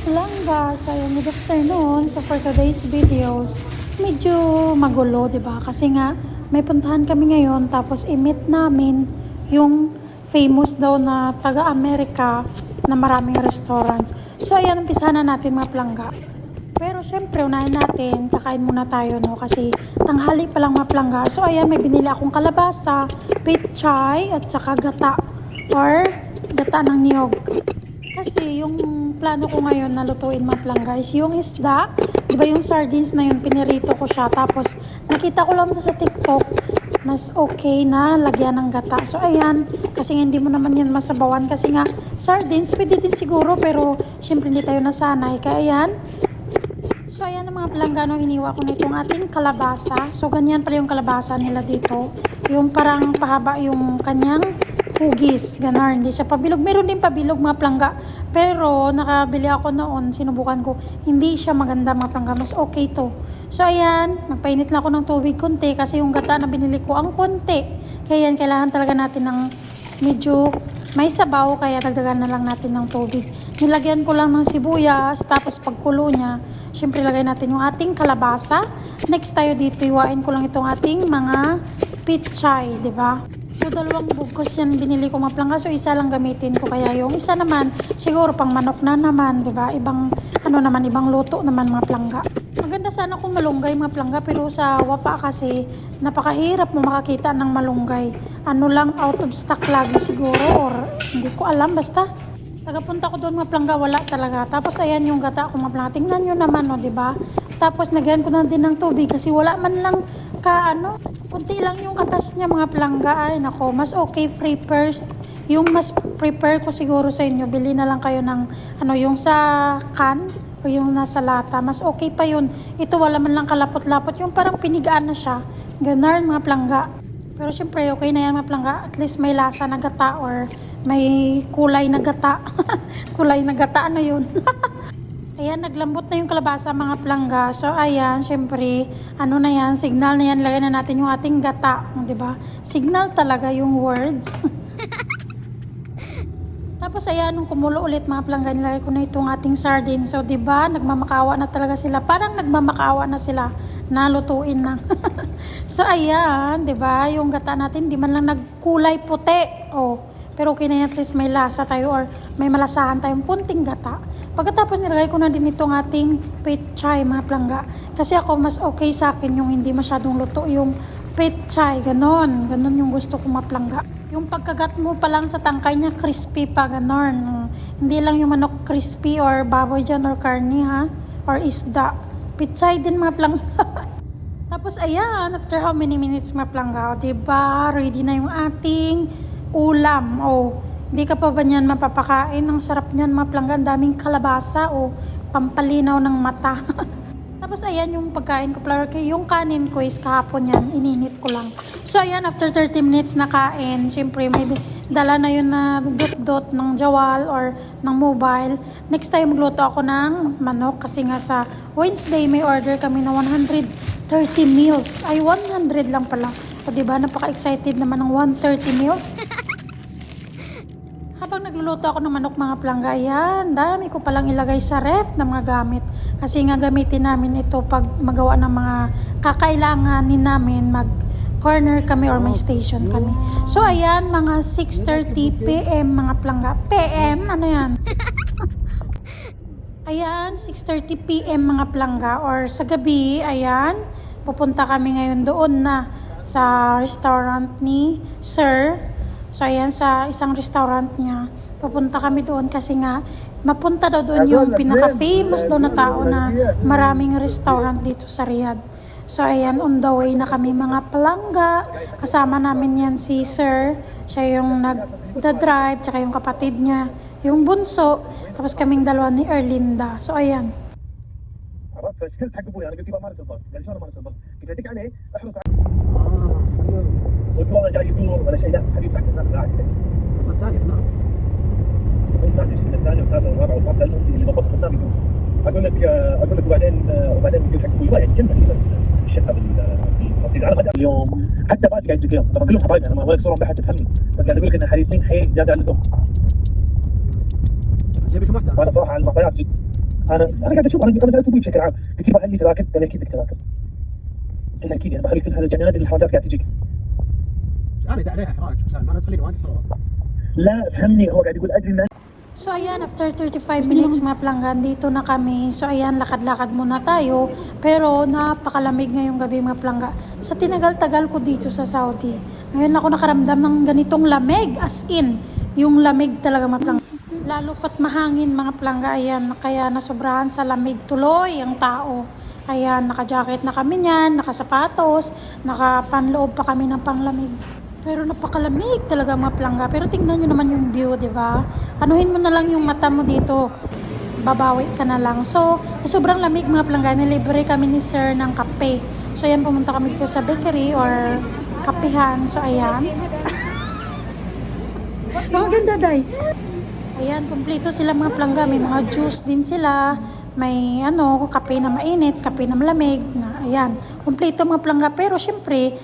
Planga, so ayun, good afternoon. So for today's videos, medyo magulo, 'di ba? Kasi nga may puntahan kami ngayon tapos i-meet namin yung famous daw na taga-Amerika na maraming restaurants. So ayan, umpisahan na natin mga plangga. Pero syempre, unahin natin, kakain muna tayo, no? Kasi tanghali pa lang mga plangga. So ayan, may binili akong kalabasa, pechay, at saka gata or gata ng niyog. Kasi yung plano ko ngayon na lutuin mga plangga is yung isda, di ba yung sardines na yun, pinirito ko siya. Tapos nakita ko lang sa TikTok, mas okay na lagyan ng gata. So ayan, kasi hindi mo naman yan masabawan. Kasi nga, sardines, pwede din siguro, pero syempre hindi tayo nasanay. Kaya ayan, so ayan ang mga palanggano, hiniwa ko na itong ating kalabasa. So ganyan pala yung kalabasa nila dito. Yung parang pahaba yung kanyang hugis, ganar, hindi siya pabilog. Meron din pabilog mga plangga. Pero nakabili ako noon, sinubukan ko. Hindi siya maganda mga plangga, mas okay to. So ayan, nagpainit lang ako ng tubig konti kasi yung gata na binili ko ang konti. Kaya yan, kailangan talaga natin ng medyo may sabaw, kaya dagdagan na lang natin ng tubig. Nilagyan ko lang ng sibuyas, tapos pagkulo niya, syempre lagay natin yung ating kalabasa. Next tayo dito, iwain ko lang itong ating mga pechay, di ba? So dalawang bugkos yan binili ko mga plangga, so isa lang gamitin ko, kaya yung isa naman siguro pang manok na naman, di ba? Ibang ano naman, ibang luto naman mga plangga. Maganda sana kung malunggay mga plangga, pero sa Wafa kasi napakahirap mo makakita ng malunggay. Ano lang, out of stock lagi siguro, or hindi ko alam, basta tagapunta ko doon mga plangga, wala talaga. Tapos ayan yung gata ko mga plangga, tingnan nyo naman, no, di ba? Tapos nagyan ko na din ng tubig kasi wala man lang kunti lang yung katas niya mga plangga. Ay nako, mas okay prepare. Yung mas prepare ko siguro sa inyo, bili na lang kayo ng yung sa can o yung nasa lata. Mas okay pa yun. Ito wala man lang kalapot-lapot, yung parang pinigaan na siya. Ganar mga plangga. Pero syempre okay na yan mga plangga. At least may lasa na gata or may kulay na gata. Kulay na gata, ano yun? Ayan, naglambot na yung kalabasa mga plangga. So ayan, syempre, na yan, signal na yan, lagay na natin yung ating gata, di ba? Signal talaga yung words. Tapos ayan, nung kumulo ulit mga plangga, nilagay ko na itong ating sardines. So di ba, nagmamakaawa na talaga sila. Parang nagmamakaawa na sila, nalutuin na. So ayan, di ba, yung gata natin, di man lang nagkulay puti. Oh, pero okay na yan, at least may lasa tayo or may malasahan tayong kunting gata. Pagkatapos nilagay ko na din itong ating pechay mga plangga. Kasi ako mas okay sa akin yung hindi masyadong luto yung pechay. Ganon yung gusto ko mga plangga. Yung pagkagat mo pa lang sa tangkay niya, crispy pa, ganon. Hindi lang yung manok crispy or baboy dyan or karni ha, or isda. Pechay din mga plangga. Tapos ayan, after how many minutes mga plangga, diba, ready na yung ating ulam. Hindi ka pa ba niyan mapapakain? Ang sarap niyan mga plangga, ang daming kalabasa pampalinaw ng mata. Tapos ayan yung pagkain ko plangga, yung kanin ko is kahapon yan, ininit ko lang. So ayan, after 30 minutes na kain, syempre may dala na yun na dot-dot ng jawal or ng mobile. Next time magluto ako ng manok kasi nga sa Wednesday may order kami na 130 meals. Ay, 100 lang pala. O diba, napaka-excited naman ng 130 meals. Habang nagluluto ako ng manok mga plangga, ayan, dami ko palang ilagay sa ref ng mga gamit. Kasi nga gamitin namin ito pag magawa ng mga kakailanganin namin, mag-corner kami or may station kami. So ayan, mga 6:30 PM mga plangga. PM? Ano yan? Ayan, 6:30 PM mga plangga or sa gabi, ayan, pupunta kami ngayon doon na sa restaurant ni Sir. So ayan, sa isang restaurant niya, pupunta kami doon kasi nga, mapunta daw doon yung pinaka-famous daw na tao na maraming restaurant dito sa Riyadh. So ayan, on the way na kami mga palangga. Kasama namin yan si Sir. Siya yung nag-drive, tsaka yung kapatid niya, yung bunso. Tapos kaming dalawa ni Erlinda. So ayan. فشكلت حق ابوي انا قلت يبا ما نسبق قال شلون ما نسبق؟ قلت ادق عليه احرق قلت والله جاي يزور ولا شيء لا خليه يدفع كذا عادي الثاني نعم الثاني الثاني والثالث والرابع والخامس اللي ضبطت في الثاني اقول لك وبعدين قلت حق ابوي يعني كم تقريبا الشقه بالمنطقه على غدا اليوم حتى فاتي قاعد اليوم طبعا كلهم حبايبي انا ما اقول لك صورهم بحد تفهمني بس قاعد اقول لك ان حريصين حيل زياده عن اللزوم جايب لكم واحده وانا صراحه على المعطيات انا قاعد اشوف، انا بدات ابوي بشكل عام، قلت له هل لي تراكب؟ قال لي كيف لك تراكب؟ قلت له اكيد انا بخليك كل هذا الجنادل الحركات قاعد تجيك. انا اذا عليها احراج بس ما تخليني واقف لا فهمني، هو قاعد يقول ادري ان So ayan, after 35 minutes mga plangga, dito na kami. So ayan, lakad-lakad muna tayo. Pero napakalamig ngayong gabi mga plangga. Sa tinagal-tagal ko dito sa Saudi, ngayon ako nakaramdam ng ganitong lamig. As in, yung lamig talaga mga plangga. Lalo pat mahangin mga plangga, ayan. Kaya nasobrahan sa lamig tuloy ang tao. Ayan, naka-jacket na kami niyan, nakasapatos, nakapanloob pa kami ng panglamig. Pero napakalamig talaga mga plangga. Pero tingnan nyo naman yung view, di ba? Anuhin mo na lang yung mata mo dito. Babawi ka na lang. So, sobrang lamig mga plangga. Nilibre kami ni sir ng kape. So, ayan, pumunta kami dito sa bakery or kapihan. So, ayan. Maganda, day. Ayan, kumpleto sila mga plangga. May mga juice din sila. May kape na mainit, kape na malamig. Ayan, kumpleto mga plangga. Pero syempre,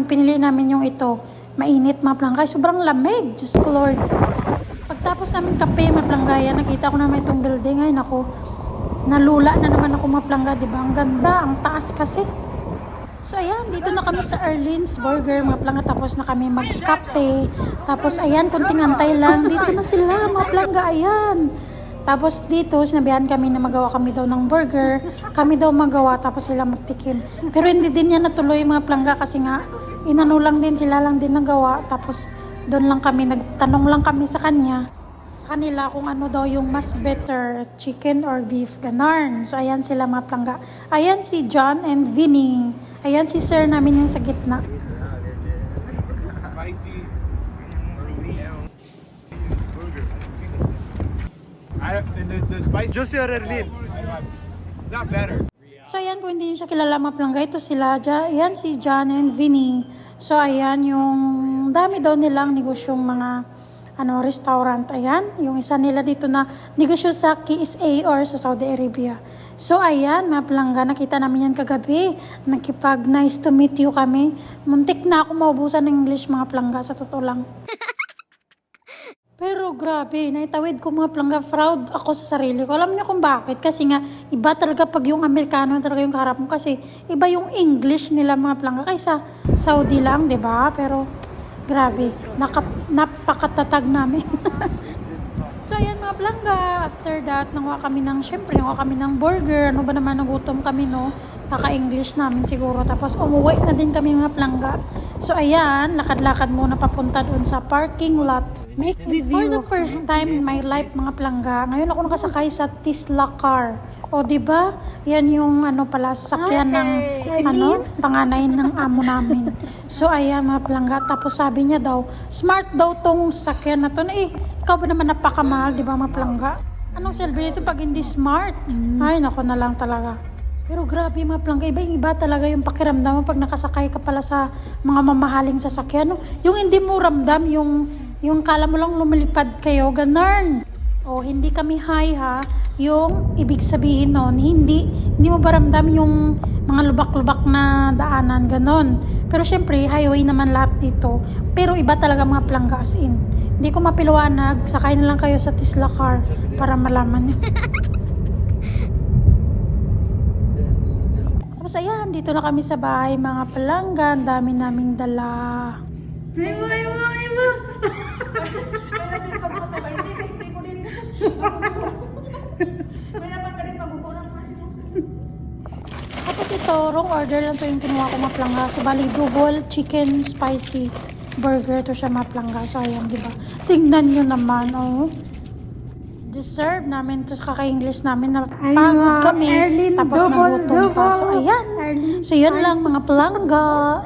pinili namin yung ito. Mainit mga plangga. Sobrang lamig. Diyos ko Lord. Pagtapos namin kape mga plangga, yan, nakita ko naman itong building. Ay, naku, nalula na naman ako mga plangga. Diba? Ang ganda, ang taas kasi. So ayan, dito na kami sa Arlene's Burger mga plangga, tapos na kami magkape. Tapos ayan, kunting antay lang. Dito na sila mga plangga, ayan. Tapos dito, sinabihan kami na magawa kami daw ng burger. Kami daw magawa, tapos sila magtikim. Pero hindi din yan natuloy mga plangga kasi nga, lang din, sila lang din nagawa. Tapos doon lang kami, nagtanong lang kami sa kanila kung ano daw yung mas better, chicken or beef, ganarn. So ayan sila mga plangga. Ayan si John and Vinny. Ayan si sir namin yung sa gitna. Spicy burger. The spice Josie or Erlin? Not better. So ayan, kung hindi nyo siya kilala mga plangga, ito sila. Ayan si John and Vinny. So ayan, yung dami daw nilang negosyong mga restaurant. Ayan, yung isa nila dito na negosyo sa KSA or sa Saudi Arabia. So ayan, mga plangga, nakita namin yan kagabi. Nakipag nice to meet you kami. Muntik na ako maubusan ng English mga plangga, sa totoo lang. Pero grabe, naitawid ko mga plangga, proud ako sa sarili ko. Alam niyo kung bakit? Kasi nga, iba talaga pag yung Amerikano talaga yung kaharap mo. Kasi iba yung English nila mga plangga kaysa Saudi lang, di ba? Pero grabe, napakatatag namin. So ayan mga plangga, after that, nanguha kami ng burger. Ano ba naman, nagutom kami, no? Kaka-English namin siguro. Tapos umuwi na din kami mga plangga. So ayan, lakad-lakad muna papunta doon sa parking lot. For the first time in my life mga plangga, ngayon ako nakasakay sa Tesla car. O di ba? Yan yung sasakyan ng panganay ng amo namin. So ayan mga plangga, tapos sabi niya daw, smart daw tong sasakyan na to. Ikaw ba naman napakamahal, di ba mga plangga? Anong silbi nito pag hindi smart? Ay, nako na lang talaga. Pero grabe mga plangga, iba talaga yung pakiramdam mo pag nakasakay ka pala sa mga mamahaling sasakyan. Yung hindi mo ramdam, yung kala mo lang lumilipad kayo, ganun. O hindi kami high ha, yung ibig sabihin nun, hindi mo ba ramdam yung mga lubak-lubak na daanan, ganun. Pero syempre, highway naman lahat dito. Pero iba talaga mga plangga, as in. Hindi ko mapiliwanag, sakay na lang kayo sa Tesla car para malaman. Tapos ayan, dito na kami sa bahay mga palangga. Ang dami naming dala. Tapos ito, wrong order lang to yung kinuha ko mga palangga. So bali, double chicken spicy burger to siya mga palangga. So ayan, diba? Tingnan nyo naman, oh. Deserve namin to sa kaka-English namin na pagod kami, tapos nagutom pa. So ayan, so yun lang mga palangga.